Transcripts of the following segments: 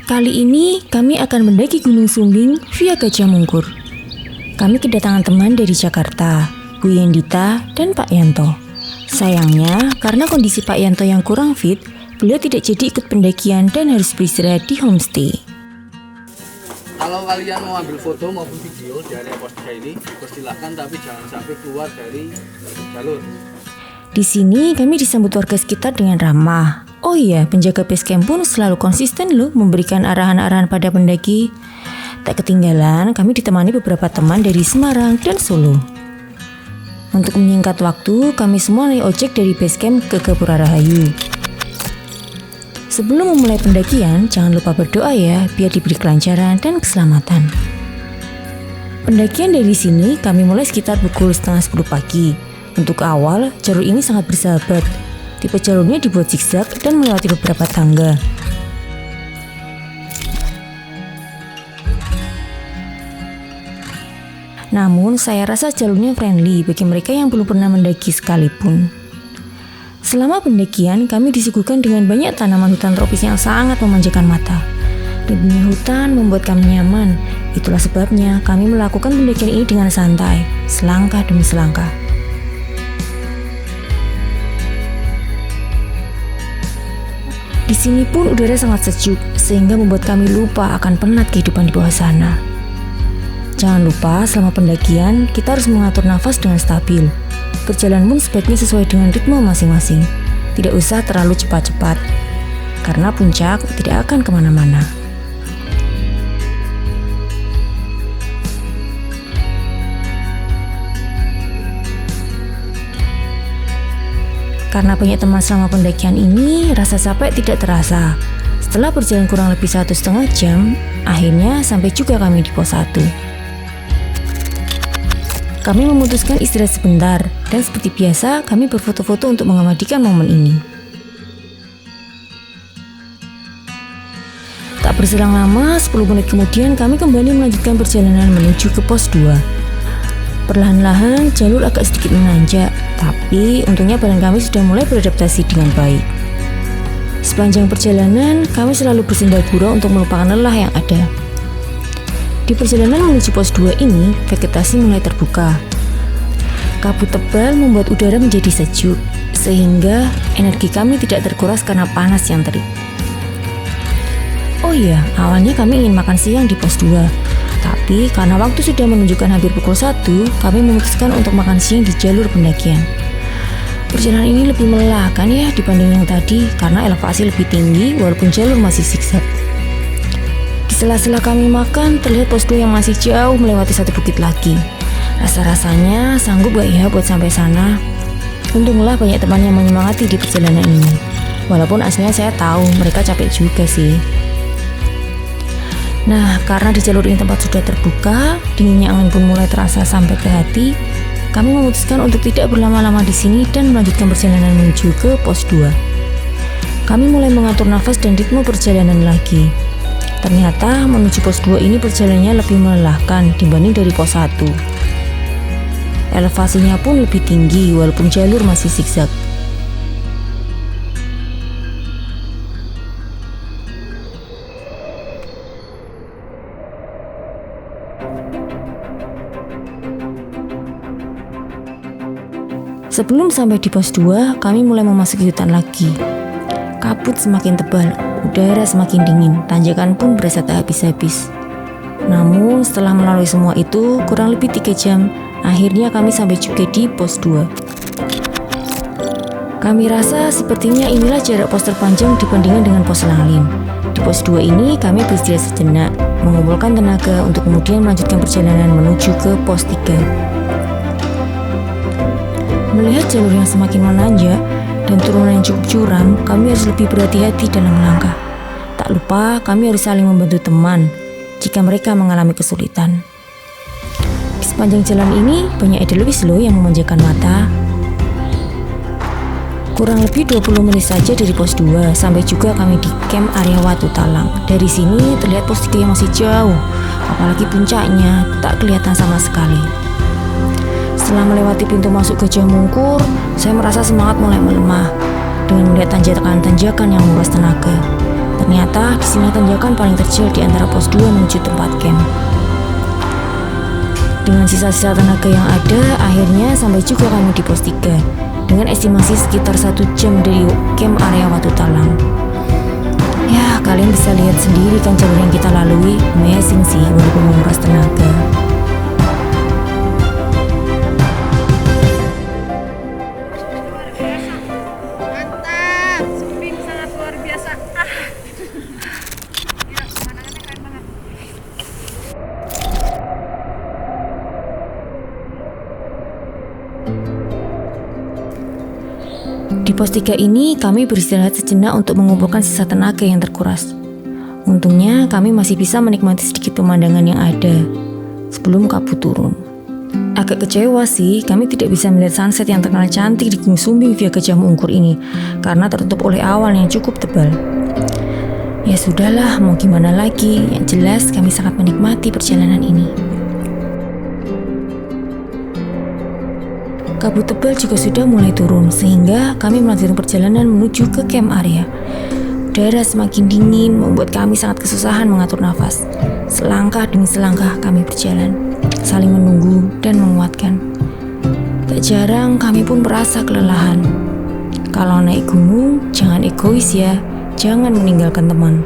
Kali ini kami akan mendaki Gunung Sumbing via Gajah Mungkur. Kami kedatangan teman dari Jakarta, Bu Yendita dan Pak Yanto. Sayangnya, karena kondisi Pak Yanto yang kurang fit, beliau tidak jadi ikut pendakian dan harus beristirahat di homestay. Kalau kalian mau ambil foto maupun video dari pos 3 ini, persilahkan, tapi jangan sampai keluar dari jalur. Di sini kami disambut warga sekitar dengan ramah. Oh iya, penjaga base camp pun selalu konsisten loh memberikan arahan-arahan pada pendaki. Tak ketinggalan, kami ditemani beberapa teman dari Semarang dan Solo. Untuk menyingkat waktu, kami semua naik ojek dari base camp ke Gapura Rahayu. Sebelum memulai pendakian, jangan lupa berdoa ya, biar diberi kelancaran dan keselamatan. Pendakian dari sini kami mulai sekitar pukul 9:30 pagi. Untuk awal, jalur ini sangat bersahabat. Tipe jalurnya dibuat zigzag dan melewati beberapa tangga. Namun, saya rasa jalurnya friendly bagi mereka yang belum pernah mendaki sekalipun. Selama pendakian, kami disuguhkan dengan banyak tanaman hutan tropis yang sangat memanjakan mata. Rimbunnya hutan membuat kami nyaman. Itulah sebabnya kami melakukan pendakian ini dengan santai, selangkah demi selangkah. Di sini pun udara sangat sejuk, sehingga membuat kami lupa akan penat kehidupan di bawah sana. Jangan lupa, selama pendakian, kita harus mengatur nafas dengan stabil. Berjalan pun sebaiknya sesuai dengan ritme masing-masing. Tidak usah terlalu cepat-cepat, karena puncak tidak akan kemana-mana. Karena banyak teman selama pendakian ini, rasa capek tidak terasa. Setelah berjalan kurang lebih 1,5 jam, akhirnya sampai juga kami di pos 1. Kami memutuskan istirahat sebentar, dan seperti biasa kami berfoto-foto untuk mengabadikan momen ini. Tak berselang lama, 10 menit kemudian kami kembali melanjutkan perjalanan menuju ke pos 2. Perlahan-lahan jalur agak sedikit menanjak, tapi untungnya badan kami sudah mulai beradaptasi dengan baik. Sepanjang perjalanan, kami selalu bersendal gurau untuk melupakan lelah yang ada. Di perjalanan menuju pos 2 ini, vegetasi mulai terbuka. Kabut tebal membuat udara menjadi sejuk, sehingga energi kami tidak terkuras karena panas yang terik. Oh iya, awalnya kami ingin makan siang di pos 2. Tapi karena waktu sudah menunjukkan hampir pukul 1, kami memutuskan untuk makan siang di jalur pendakian. Perjalanan ini lebih melelahkan ya dibanding yang tadi karena elevasi lebih tinggi walaupun jalur masih zigzag. Di sela-sela kami makan, terlihat pos 2 yang masih jauh melewati satu bukit lagi. Rasa-rasanya sanggup gak ya buat sampai sana? Untunglah banyak teman yang menyemangati di perjalanan ini. Walaupun aslinya saya tahu mereka capek juga sih. Nah, karena di jalur ini tempat sudah terbuka, dinginnya angin pun mulai terasa sampai ke hati, kami memutuskan untuk tidak berlama-lama di sini dan melanjutkan perjalanan menuju ke pos 2. Kami mulai mengatur nafas dan ritme perjalanan lagi. Ternyata menuju pos 2 ini perjalanannya lebih melelahkan dibanding dari pos 1. Elevasinya pun lebih tinggi walaupun jalur masih zigzag. Sebelum sampai di pos 2, kami mulai memasuki hutan lagi. Kabut semakin tebal, udara semakin dingin, tanjakan pun berasa tak habis-habis. Namun setelah melalui semua itu, kurang lebih 3 jam, akhirnya kami sampai juga di pos 2. Kami rasa sepertinya inilah jarak pos terpanjang dibandingkan dengan pos lain. Di pos 2 ini kami beristirahat sejenak, mengumpulkan tenaga untuk kemudian melanjutkan perjalanan menuju ke pos 3. Melihat jalur yang semakin menanjak dan turunan yang cukup curam, kami harus lebih berhati-hati dalam melangkah. Tak lupa, kami harus saling membantu teman jika mereka mengalami kesulitan. Di sepanjang jalan ini, banyak edelweiss loh yang memanjakan mata. Kurang lebih 20 menit saja dari pos 2, sampai juga kami di camp area Watu Talang. Dari sini terlihat pos 3 yang masih jauh, apalagi puncaknya tak kelihatan sama sekali. Setelah melewati pintu masuk Gajah Mungkur, saya merasa semangat mulai melemah dengan melihat tanjakan-tanjakan yang menguras tenaga. Ternyata di sini tanjakan paling terjal di antara pos 2 menuju tempat camp. Dengan sisa-sisa tenaga yang ada, akhirnya sampai juga kami di pos 3 dengan estimasi sekitar 1 jam dari camp area Watu Talang. Ya, kalian bisa lihat sendiri kan jalur yang kita lalui, amazing sih walaupun menguras tenaga. Di pos 3 ini kami beristirahat sejenak untuk mengumpulkan sisa tenaga yang terkuras. Untungnya kami masih bisa menikmati sedikit pemandangan yang ada sebelum kabut turun. Agak kecewa sih, kami tidak bisa melihat sunset yang terkenal cantik di Gunung Sumbing via Gajah Mungkur ini karena tertutup oleh awan yang cukup tebal. Ya sudahlah, mau gimana lagi, yang jelas kami sangat menikmati perjalanan ini. Kabut tebal juga sudah mulai turun sehingga kami melanjutkan perjalanan menuju ke camp area. Udara semakin dingin membuat kami sangat kesusahan mengatur nafas. Selangkah demi selangkah kami berjalan, saling menunggu dan menguatkan. Tak jarang kami pun merasa kelelahan. Kalau naik gunung, jangan egois ya, jangan meninggalkan teman.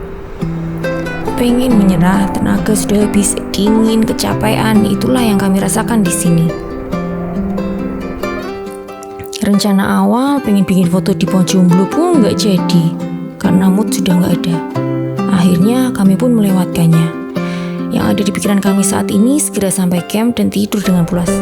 Pengen menyerah, tenaga sudah habis, dingin, kecapean, itulah yang kami rasakan di sini. Rencana awal pengen bikin foto di pohon jomblo pun nggak jadi karena mood sudah nggak ada. Akhirnya kami pun melewatkannya. Yang ada di pikiran kami saat ini segera sampai camp dan tidur dengan pulas.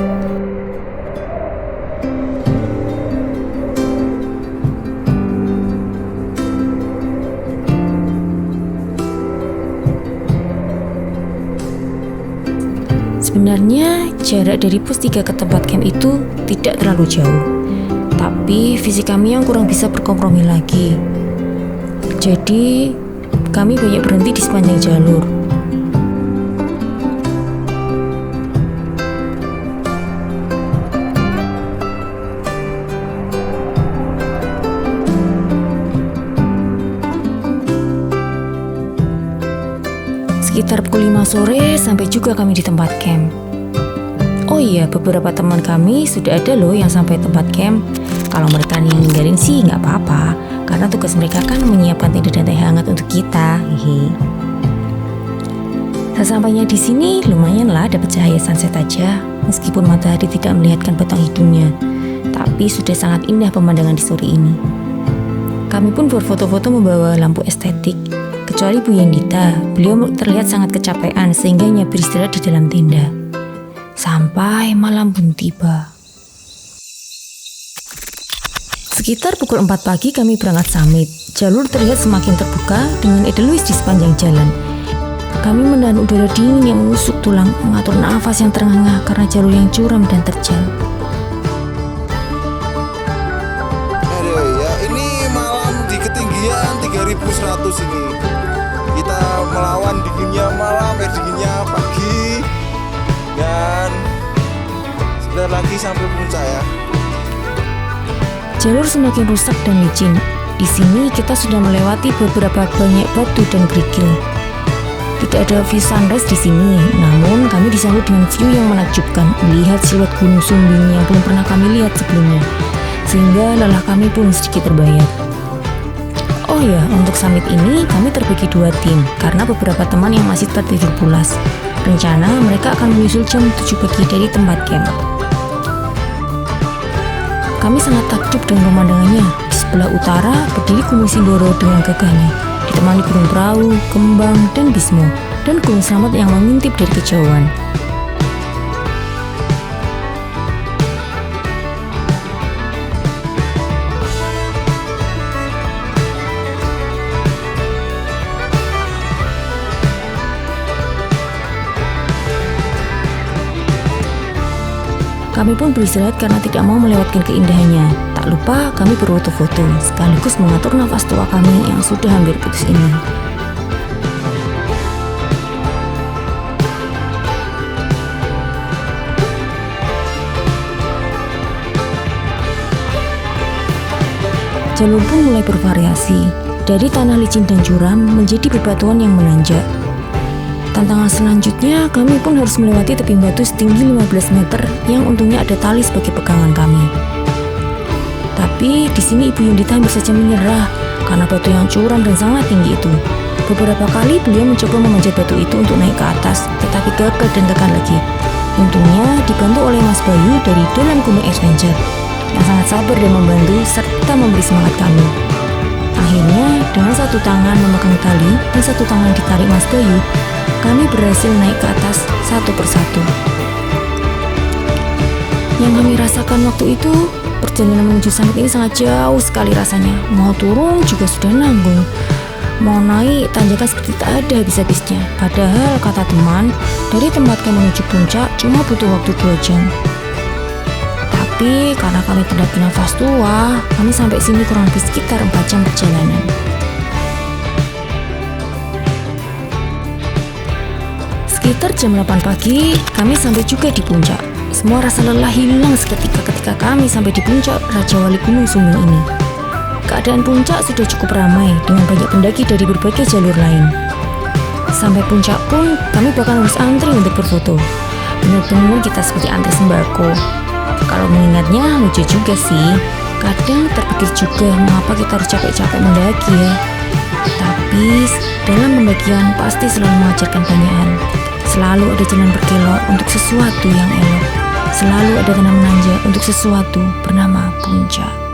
Sebenarnya jarak dari pos 3 ke tempat camp itu tidak terlalu jauh. Tapi fisik kami yang kurang bisa berkompromi lagi. Jadi kami banyak berhenti di sepanjang jalur. Sekitar pukul 5 sore sampai juga kami di tempat camp. Oh iya, beberapa teman kami sudah ada loh yang sampai tempat camp. Kalau mereka yang ninggalin sih nggak apa-apa, karena tugas mereka kan menyiapkan tenda dan teh hangat untuk kita. Hehe. Sesampainya di sini lumayan lah dapat cahaya sunset aja, meskipun matahari tidak melihatkan batang hidungnya. Tapi sudah sangat indah pemandangan di sore ini. Kami pun berfoto-foto membawa lampu estetik. Kecuali Bu Yendita, beliau terlihat sangat kecapean sehingga hanya beristirahat di dalam tenda. Sampai malam pun tiba. Sekitar pukul 4 pagi kami berangkat summit. Jalur terlihat semakin terbuka dengan edelweiss di sepanjang jalan. Kami menahan udara dingin yang menusuk tulang, mengatur nafas yang terengah karena jalur yang curam dan terjal. Aduh ya, ini malam di ketinggian 3100 ini. Kita melawan dinginnya malam, dinginnya pagi. Dan sebentar lagi sampai puncak ya. Jalur semakin rusak dan licin. Di sini kita sudah melewati beberapa banyak batu dan kerikil. Tidak ada view sunrise di sini, namun kami disambut dengan view yang menakjubkan, melihat siluet Gunung Sumbing yang belum pernah kami lihat sebelumnya, sehingga lelah kami pun sedikit terbayar. Oh ya, untuk summit ini kami terbagi 2 tim, karena beberapa teman yang masih tertidur pulas. Rencana mereka akan menyusul jam 7 pagi dari tempat camp. Kami sangat takjub dengan pemandangannya. Di sebelah utara berdiri Gunung Sindoro dengan gagahnya, ditemani Gunung Prau, Kembang, dan Bismo, dan Gunung Slamet yang mengintip dari kejauhan. Kami pun beristirahat karena tidak mau melewatkan keindahannya. Tak lupa kami berfoto-foto, sekaligus mengatur nafas tua kami yang sudah hampir putus ini. Jalur pun mulai bervariasi. dari tanah licin dan curam menjadi bebatuan yang menanjak. Tantangan selanjutnya, kami pun harus melewati tebing batu setinggi 15 meter yang untungnya ada tali sebagai pegangan kami. Tapi di sini Ibu Yundita hampir saja menyerah karena batu yang curam dan sangat tinggi itu. Beberapa kali beliau mencoba memanjat batu itu untuk naik ke atas, tetapi gagal dan gagal lagi. Untungnya dibantu oleh Mas Bayu dari dalam Gunung Adventure yang sangat sabar dan membantu serta memberi semangat kami. Akhirnya dengan satu tangan memegang tali dan satu tangan ditarik Mas Bayu, kami berhasil naik ke atas satu persatu. Yang kami rasakan waktu itu, perjalanan menuju summit ini sangat jauh sekali rasanya. Mau turun juga sudah nanggung. Mau naik, tanjakan seperti tak ada habis-habisnya. Padahal kata teman, dari tempat kami menuju puncak cuma butuh waktu 2 jam. Tapi karena kami pendaki nafas tua, kami sampai sini kurang lebih sekitar 4 jam perjalanan. Sekitar jam 8 pagi, kami sampai juga di puncak. Semua rasa lelah hilang seketika ketika kami sampai di puncak Raja Wali Gunung Sumbing ini. Keadaan puncak sudah cukup ramai dengan banyak pendaki dari berbagai jalur lain. Sampai puncak pun kami bahkan harus antri untuk berfoto. Benar-benar kita seperti antri sembako. Kalau mengingatnya lucu juga sih. Kadang terpikir juga mengapa kita harus capek-capek mendaki ya. Tapi dalam pendakian pasti selalu mengajarkan banyak hal. Selalu ada jalan berkelok untuk sesuatu yang elok. Selalu ada tanah menanjak untuk sesuatu bernama puncak.